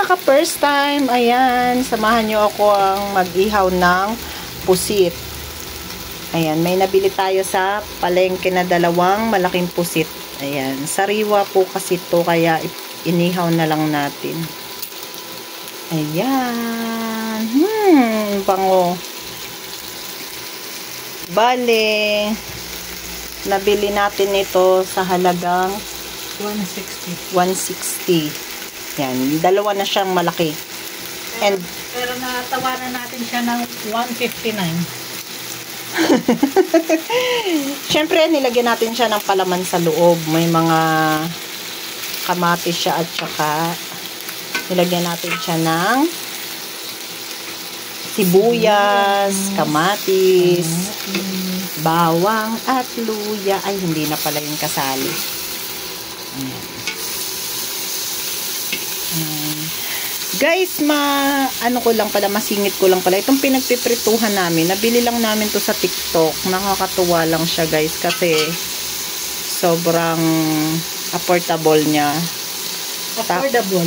ka first time, ayan, samahan nyo ako ang mag-ihaw ng pusit. Ayan, may nabili tayo sa palengke na 2 malaking pusit. Ayan, sariwa po kasi to, kaya inihaw na lang natin. Ayan, bango. Bale, nabili natin ito sa halagang 160. Yan, 2 na siyang malaki. Pero natawanan natin siya ng 159. Siyempre, nilagyan natin siya ng palaman sa loob. May mga kamatis siya at saka nilagyan natin siya ng sibuyas, kamatis, bawang at luya. Ay, hindi na pala yung kasali. Ayan. Guys, masingit ko lang pala. Itong pinagpiprituhan namin, nabili lang namin to sa TikTok. Nakakatuwa lang siya, guys, kasi sobrang affordable niya. Affordable.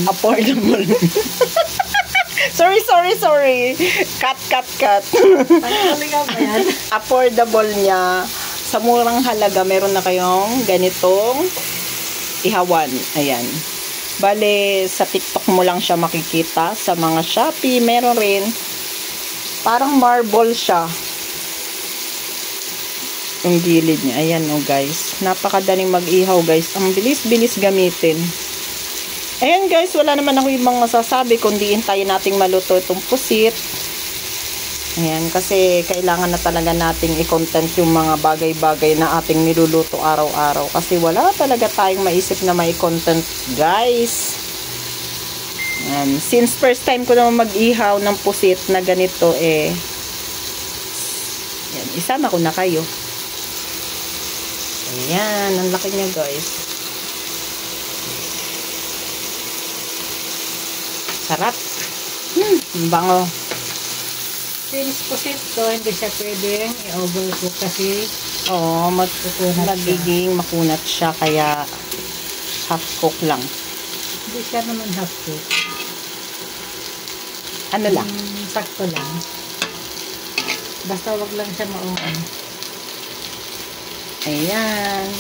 Sorry. Cut. Affordable niya. Sa murang halaga, meron na kayong ganitong ihawan. Ayan. Bale, sa TikTok mo lang siya makikita. Sa mga Shopee, meron rin. Parang marble siya. Yung gilid niya. Ayan o, guys. Napakadaling mag-ihaw, guys. Ang bilis-bilis gamitin. Ayan, guys. Wala naman ako ibang masasabi kundi hintayin nating maluto itong pusit. Ayan, kasi kailangan na talaga nating i-content yung mga bagay-bagay na ating niluluto araw-araw. Kasi wala talaga tayong maisip na may content, guys. Ayan, since first time ko naman mag-ihaw ng pusit na ganito, ayan, isama ko na kayo. Ayan, ang laki niya, guys. Sarap. Bango. Since pusit to, hindi siya pwedeng i-overcook kasi magiging makunat siya, kaya half cook lang. Hindi siya naman half cook. Ano lang? Sakto lang. Basta wag lang siya maungan. Ayan.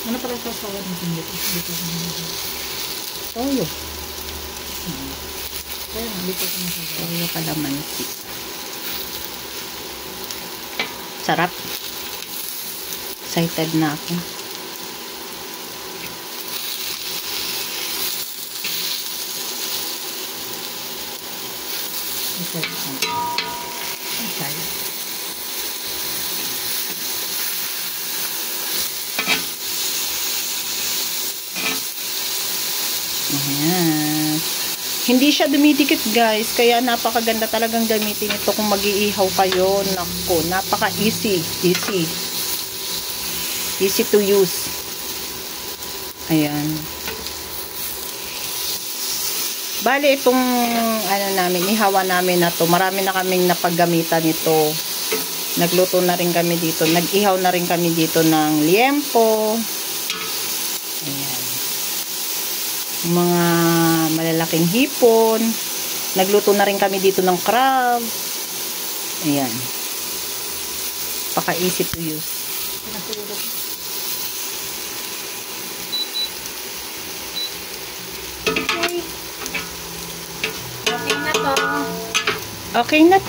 Ano pala sasawa natin dito? Toyo. Kaya nga, dito ko nasasawa. Toyo kalamansi. Sarap. Excited na ako. Ayan. Hindi siya dumidikit, guys, kaya napakaganda talagang gamitin ito kung mag-iihaw kayo. Naku, napaka-easy. Easy to use. Ayan. Bali, itong ihawa namin na to, marami na kaming napaggamitan nito. Nagluto na rin kami dito. Nag-ihaw na rin kami dito ng liempo. Ayan. Mga malalaking hipon. Nagluto na rin kami dito ng crab. Ayan. Paka-easy to use. Okay na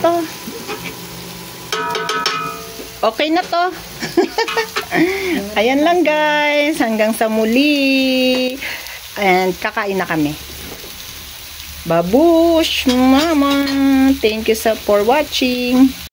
to. Ayan lang, guys. Hanggang sa muli. And kakain na kami. Babush, mama. Thank you for watching.